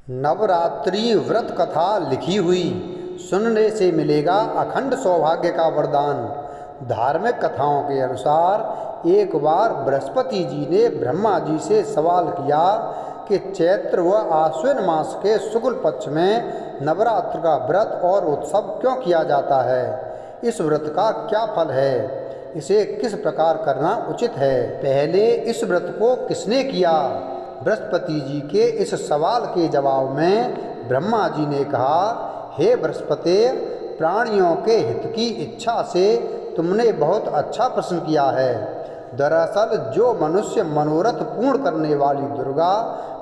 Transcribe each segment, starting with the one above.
नवरात्रि व्रत कथा लिखी हुई सुनने से मिलेगा अखंड सौभाग्य का वरदान। धार्मिक कथाओं के अनुसार एक बार बृहस्पति जी ने ब्रह्मा जी से सवाल किया कि चैत्र व आश्विन मास के शुक्ल पक्ष में नवरात्र का व्रत और उत्सव क्यों किया जाता है, इस व्रत का क्या फल है, इसे किस प्रकार करना उचित है, पहले इस व्रत को किसने किया। बृहस्पति जी के इस सवाल के जवाब में ब्रह्मा जी ने कहा, हे बृहस्पति, प्राणियों के हित की इच्छा से तुमने बहुत अच्छा प्रश्न किया है। दरअसल जो मनुष्य मनोरथ पूर्ण करने वाली दुर्गा,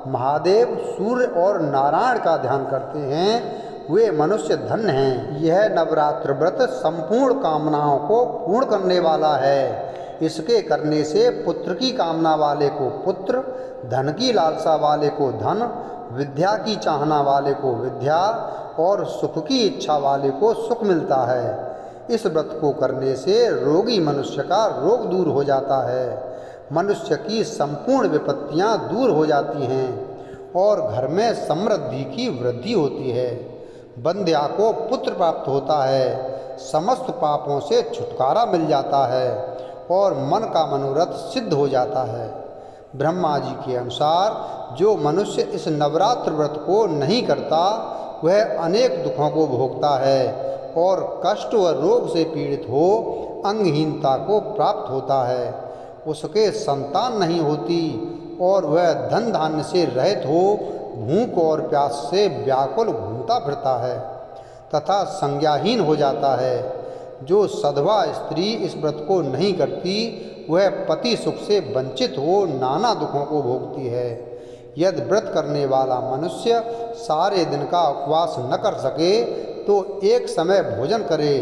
महादेव, सूर्य और नारायण का ध्यान करते हैं वे मनुष्य धन्य हैं। यह नवरात्र व्रत संपूर्ण कामनाओं को पूर्ण करने वाला है। इसके करने से पुत्र की कामना वाले को पुत्र, धन की लालसा वाले को धन, विद्या की चाहना वाले को विद्या और सुख की इच्छा वाले को सुख मिलता है। इस व्रत को करने से रोगी मनुष्य का रोग दूर हो जाता है, मनुष्य की संपूर्ण विपत्तियां दूर हो जाती हैं और घर में समृद्धि की वृद्धि होती है। बंध्या को पुत्र प्राप्त होता है, समस्त पापों से छुटकारा मिल जाता है और मन का मनोरथ सिद्ध हो जाता है। ब्रह्मा जी के अनुसार जो मनुष्य इस नवरात्र व्रत को नहीं करता वह अनेक दुखों को भोगता है और कष्ट व रोग से पीड़ित हो अंगहीनता को प्राप्त होता है। उसके संतान नहीं होती और वह धन धान्य से रहित हो भूख और प्यास से व्याकुल घूमता फिरता है तथा संज्ञाहीन हो जाता है। जो सधवा स्त्री इस व्रत को नहीं करती वह पति सुख से वंचित हो नाना दुखों को भोगती है। यदि व्रत करने वाला मनुष्य सारे दिन का उपवास न कर सके तो एक समय भोजन करे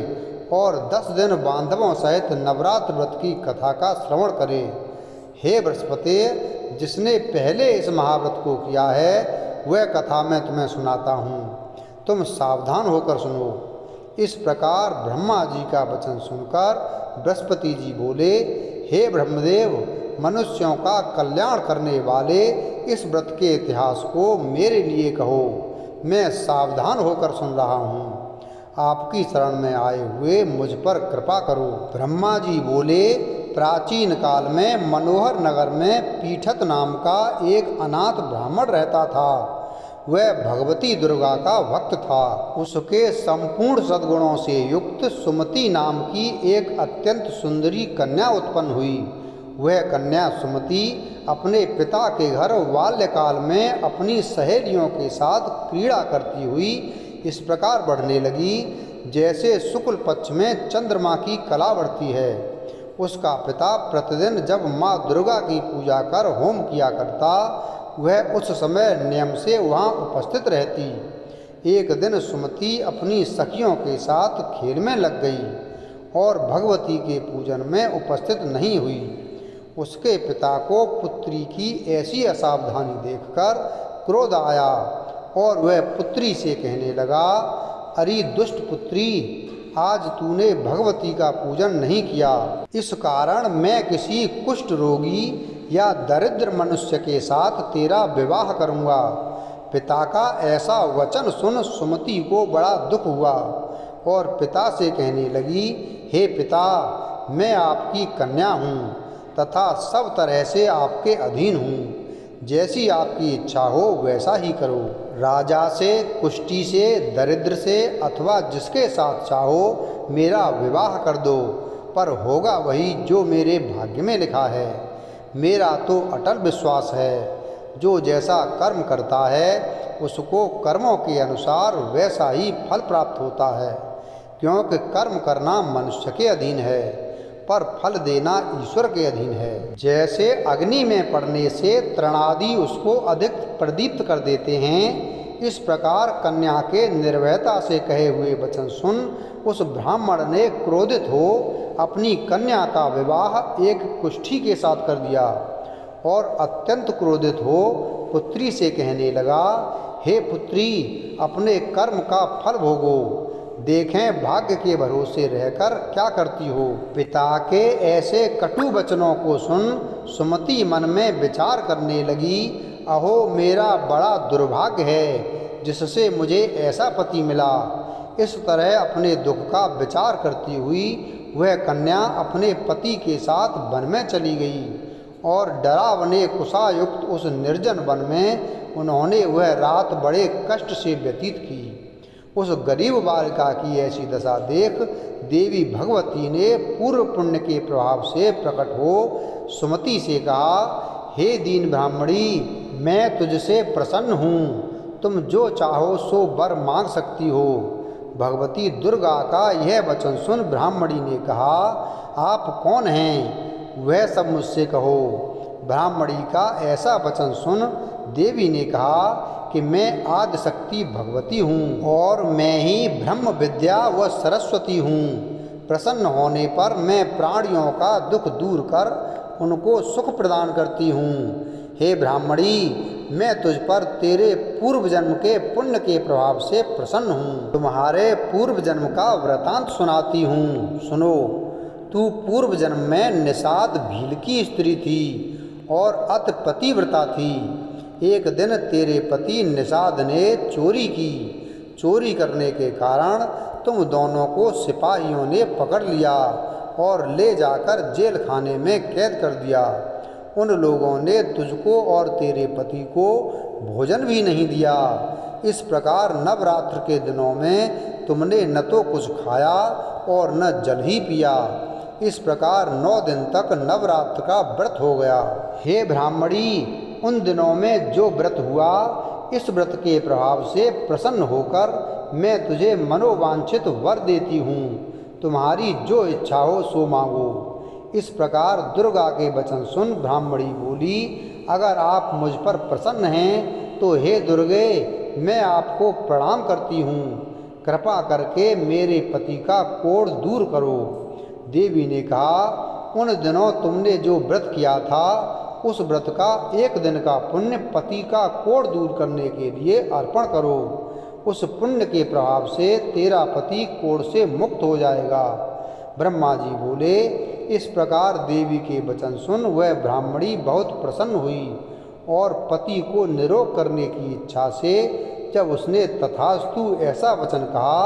और 10 दिन बांधवों सहित नवरात्र व्रत की कथा का श्रवण करे। हे बृहस्पति, जिसने पहले इस महाव्रत को किया है वह कथा मैं तुम्हें सुनाता हूँ, तुम सावधान होकर सुनो। इस प्रकार ब्रह्मा जी का वचन सुनकर बृहस्पति जी बोले, हे ब्रह्मदेव, मनुष्यों का कल्याण करने वाले इस व्रत के इतिहास को मेरे लिए कहो, मैं सावधान होकर सुन रहा हूँ। आपकी शरण में आए हुए मुझ पर कृपा करो। ब्रह्मा जी बोले, प्राचीन काल में मनोहर नगर में पीठत नाम का एक अनाथ ब्राह्मण रहता था। वह भगवती दुर्गा का भक्त था। उसके संपूर्ण सद्गुणों से युक्त सुमति नाम की एक अत्यंत सुंदरी कन्या उत्पन्न हुई। वह कन्या सुमति अपने पिता के घर बाल्यकाल में अपनी सहेलियों के साथ क्रीड़ा करती हुई इस प्रकार बढ़ने लगी जैसे शुक्ल पक्ष में चंद्रमा की कला बढ़ती है। उसका पिता प्रतिदिन जब माँ दुर्गा की पूजा कर होम किया करता वह उस समय नियम से वहाँ उपस्थित रहती। एक दिन सुमति अपनी सखियों के साथ खेल में लग गई और भगवती के पूजन में उपस्थित नहीं हुई। उसके पिता को पुत्री की ऐसी असावधानी देखकर क्रोध आया और वह पुत्री से कहने लगा, अरे दुष्ट पुत्री, आज तूने भगवती का पूजन नहीं किया, इस कारण मैं किसी कुष्ठ रोगी या दरिद्र मनुष्य के साथ तेरा विवाह करूँगा। पिता का ऐसा वचन सुन सुमति को बड़ा दुख हुआ और पिता से कहने लगी, हे पिता, मैं आपकी कन्या हूँ तथा सब तरह से आपके अधीन हूँ। जैसी आपकी इच्छा हो वैसा ही करो। राजा से, कुष्ठी से, दरिद्र से अथवा जिसके साथ चाहो मेरा विवाह कर दो, पर होगा वही जो मेरे भाग्य में लिखा है। मेरा तो अटल विश्वास है, जो जैसा कर्म करता है उसको कर्मों के अनुसार वैसा ही फल प्राप्त होता है, क्योंकि कर्म करना मनुष्य के अधीन है पर फल देना ईश्वर के अधीन है। जैसे अग्नि में पड़ने से तृणादि उसको अधिक प्रदीप्त कर देते हैं, इस प्रकार कन्या के निर्भयता से कहे हुए वचन सुन उस ब्राह्मण ने क्रोधित हो अपनी कन्या का विवाह एक कुष्ठी के साथ कर दिया और अत्यंत क्रोधित हो पुत्री से कहने लगा, हे पुत्री, अपने कर्म का फल भोगो, देखें भाग्य के भरोसे रहकर क्या करती हो। पिता के ऐसे कटु वचनों को सुन सुमति मन में विचार करने लगी, अहो मेरा बड़ा दुर्भाग्य है जिससे मुझे ऐसा पति मिला। इस तरह अपने दुख का विचार करती हुई वह कन्या अपने पति के साथ वन में चली गई और डरावने कुशायुक्त उस निर्जन वन में उन्होंने वह रात बड़े कष्ट से व्यतीत की। उस गरीब बालिका की ऐसी दशा देख देवी भगवती ने पूर्व पुण्य के प्रभाव से प्रकट हो सुमति से कहा, हे दीन ब्राह्मणी, मैं तुझसे प्रसन्न हूँ, तुम जो चाहो सो वर मांग सकती हो। भगवती दुर्गा का यह वचन सुन ब्राह्मणी ने कहा, आप कौन हैं, वह सब मुझसे कहो। ब्राह्मणी का ऐसा वचन सुन देवी ने कहा कि मैं आदिशक्ति भगवती हूँ और मैं ही ब्रह्म विद्या व सरस्वती हूँ। प्रसन्न होने पर मैं प्राणियों का दुख दूर कर उनको सुख प्रदान करती हूँ। हे ब्राह्मणी, मैं तुझ पर तेरे पूर्व जन्म के पुण्य के प्रभाव से प्रसन्न हूँ। तुम्हारे पूर्व जन्म का वृतांत सुनाती हूँ, सुनो। तू पूर्व जन्म में निषाद भील की स्त्री थी और अति पतिव्रता थी। एक दिन तेरे पति निषाद ने चोरी की। चोरी करने के कारण तुम दोनों को सिपाहियों ने पकड़ लिया और ले जाकर जेल खाने में कैद कर दिया। उन लोगों ने तुझको और तेरे पति को भोजन भी नहीं दिया। इस प्रकार नवरात्र के दिनों में तुमने न तो कुछ खाया और न जल ही पिया। इस प्रकार 9 दिन तक नवरात्र का व्रत हो गया। हे ब्राह्मणी, उन दिनों में जो व्रत हुआ, इस व्रत के प्रभाव से प्रसन्न होकर मैं तुझे मनोवांछित वर देती हूँ। तुम्हारी जो इच्छा हो सो मांगो। इस प्रकार दुर्गा के वचन सुन ब्राह्मणी बोली, अगर आप मुझ पर प्रसन्न हैं तो हे दुर्गे, मैं आपको प्रणाम करती हूँ। कृपा करके मेरे पति का कोढ़ दूर करो। देवी ने कहा, उन दिनों तुमने जो व्रत किया था उस व्रत का 1 दिन का पुण्य पति का कोढ़ दूर करने के लिए अर्पण करो। उस पुण्य के प्रभाव से तेरा पति कोढ़ से मुक्त हो जाएगा। ब्रह्मा जी बोले। इस प्रकार देवी के वचन सुन वह ब्राह्मणी बहुत प्रसन्न हुई और पति को निरोग करने की इच्छा से जब उसने तथास्तु ऐसा वचन कहा,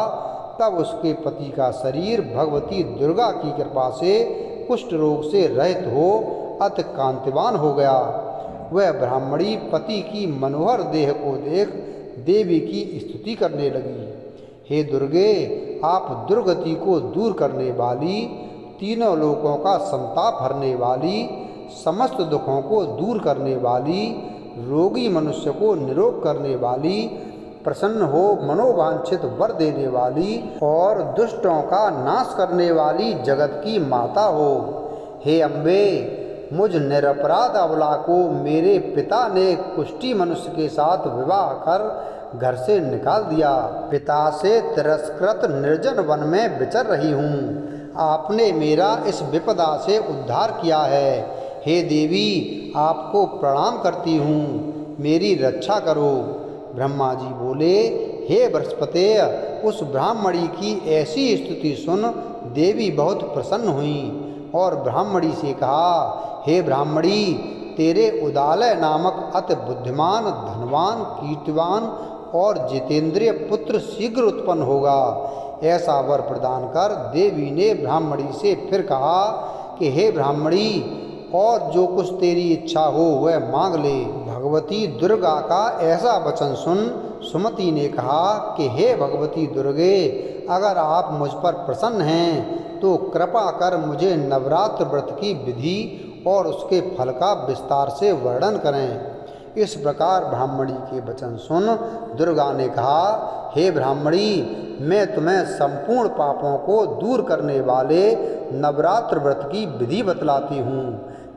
तब उसके पति का शरीर भगवती दुर्गा की कृपा से कुष्ठ रोग से रहित हो अति कांतिवान हो गया। वह ब्राह्मणी पति की मनोहर देह को देख देवी की स्तुति करने लगी। हे दुर्गे, आप दुर्गति को दूर करने वाली, तीनों लोकों का संताप हरने वाली, समस्त दुखों को दूर करने वाली, रोगी मनुष्य को निरोग करने वाली, प्रसन्न हो मनोवांछित वर देने वाली और दुष्टों का नाश करने वाली जगत की माता हो। हे अम्बे, मुझ निरपराध अबला को मेरे पिता ने कुष्ठी मनुष्य के साथ विवाह कर घर से निकाल दिया। पिता से तिरस्कृत निर्जन वन में विचर रही हूँ। आपने मेरा इस विपदा से उद्धार किया है। हे देवी, आपको प्रणाम करती हूँ, मेरी रक्षा करो। ब्रह्मा जी बोले, हे बृहस्पते, उस ब्राह्मणी की ऐसी स्तुति सुन देवी बहुत प्रसन्न हुई और ब्राह्मणी से कहा, हे ब्राह्मणी, तेरे उदालय नामक अति बुद्धिमान, धनवान, कीर्तिवान और जितेंद्रिय पुत्र शीघ्र उत्पन्न होगा। ऐसा वर प्रदान कर देवी ने ब्राह्मणी से फिर कहा कि हे ब्राह्मणी, और जो कुछ तेरी इच्छा हो वह मांग ले। भगवती दुर्गा का ऐसा वचन सुन सुमति ने कहा कि हे भगवती दुर्गे, अगर आप मुझ पर प्रसन्न हैं तो कृपा कर मुझे नवरात्र व्रत की विधि और उसके फल का विस्तार से वर्णन करें। इस प्रकार ब्राह्मणी के वचन सुन दुर्गा ने कहा, हे ब्राह्मणी, मैं तुम्हें संपूर्ण पापों को दूर करने वाले नवरात्र व्रत की विधि बतलाती हूँ,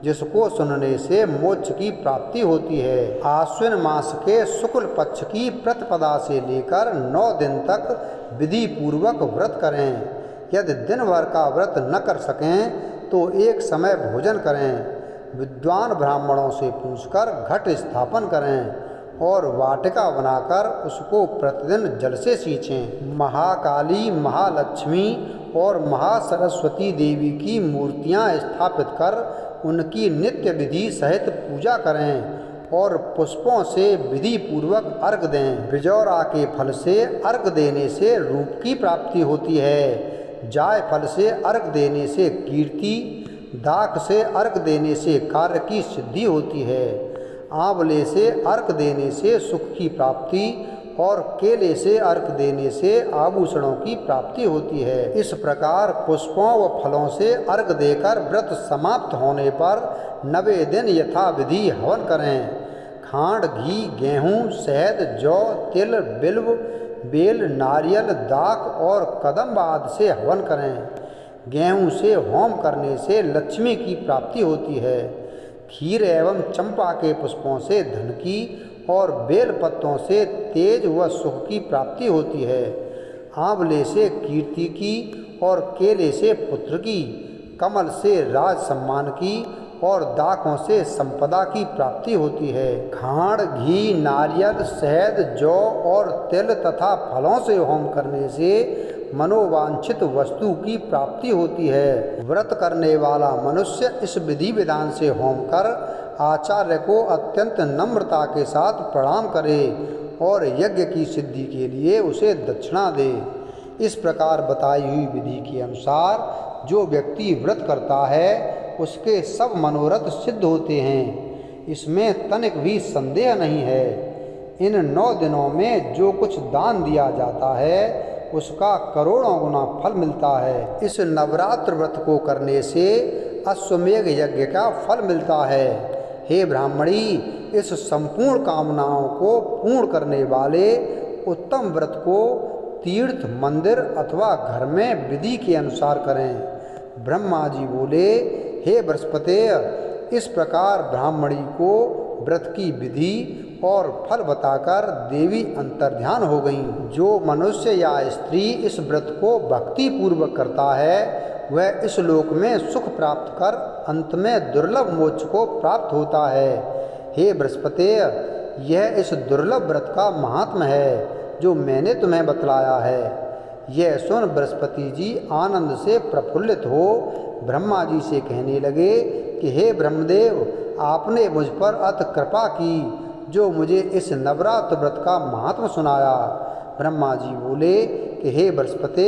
जिसको सुनने से मोक्ष की प्राप्ति होती है। आश्विन मास के शुक्ल पक्ष की प्रतिपदा से लेकर 9 दिन तक विधि पूर्वक व्रत करें। यदि दिन भर का व्रत न कर सकें तो एक समय भोजन करें। विद्वान ब्राह्मणों से पूछकर घट स्थापन करें और वाटिका बनाकर उसको प्रतिदिन जल से सींचें। महाकाली, महालक्ष्मी और महासरस्वती देवी की मूर्तियां स्थापित कर उनकी नित्य विधि सहित पूजा करें और पुष्पों से विधि पूर्वक अर्घ दें। बिजौरा के फल से अर्घ देने से रूप की प्राप्ति होती है। जायफल से अर्घ देने से कीर्ति, दाख से अर्घ देने से कार्य की सिद्धि होती है। आंवले से अर्घ देने से सुख की प्राप्ति और केले से अर्घ देने से आभूषणों की प्राप्ति होती है। इस प्रकार पुष्पों व फलों से अर्घ देकर व्रत समाप्त होने पर 90 दिन यथाविधि हवन करें। खांड, घी, गेहूँ, शहद, जौ, तिल, बिल्व, बेल, नारियल, दाख और कदम्ब आदि से हवन करें। गेहूँ से होम करने से लक्ष्मी की प्राप्ति होती है। खीर एवं चंपा के पुष्पों से धन की और बेल पत्तों से तेज व सुख की प्राप्ति होती है। आंवले से कीर्ति की और केले से पुत्र की, कमल से राज सम्मान की और दाखों से संपदा की प्राप्ति होती है। खांड, घी, नारियल, शहद, जौ और तिल तथा फलों से होम करने से मनोवांछित वस्तु की प्राप्ति होती है। व्रत करने वाला मनुष्य इस विधि विधान से होम कर आचार्य को अत्यंत नम्रता के साथ प्रणाम करे और यज्ञ की सिद्धि के लिए उसे दक्षिणा दे। इस प्रकार बताई हुई विधि के अनुसार जो व्यक्ति व्रत करता है उसके सब मनोरथ सिद्ध होते हैं। इसमें तनिक भी संदेह नहीं है। इन 9 दिनों में जो कुछ दान दिया जाता है उसका करोड़ों गुना फल मिलता है। इस नवरात्र व्रत को करने से अश्वमेघ यज्ञ का फल मिलता है। हे ब्राह्मणी, इस संपूर्ण कामनाओं को पूर्ण करने वाले उत्तम व्रत को तीर्थ, मंदिर अथवा घर में विधि के अनुसार करें। ब्रह्मा जी बोले, हे बृहस्पति, इस प्रकार ब्राह्मणी को व्रत की विधि और फल बताकर देवी अंतर्ध्यान हो गईं। जो मनुष्य या स्त्री इस व्रत को भक्ति पूर्वक करता है वह इस लोक में सुख प्राप्त कर अंत में दुर्लभ मोक्ष को प्राप्त होता है। हे बृहस्पति, यह इस दुर्लभ व्रत का महात्म्य है जो मैंने तुम्हें बतलाया है। यह सुन बृहस्पति जी आनंद से प्रफुल्लित हो ब्रह्मा जी से कहने लगे कि हे ब्रह्मदेव, आपने मुझ पर अति कृपा की जो मुझे इस नवरात्र व्रत का महात्म्य सुनाया। ब्रह्मा जी बोले कि हे बृहस्पति,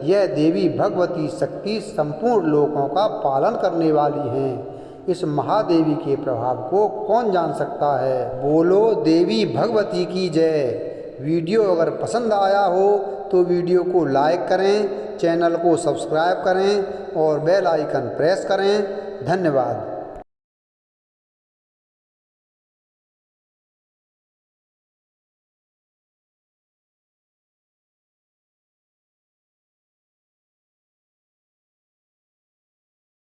यह देवी भगवती शक्ति संपूर्ण लोकों का पालन करने वाली हैं। इस महादेवी के प्रभाव को कौन जान सकता है। बोलो देवी भगवती की जय। वीडियो अगर पसंद आया हो तो वीडियो को लाइक करें, चैनल को सब्सक्राइब करें और बेल आइकन प्रेस करें। धन्यवाद।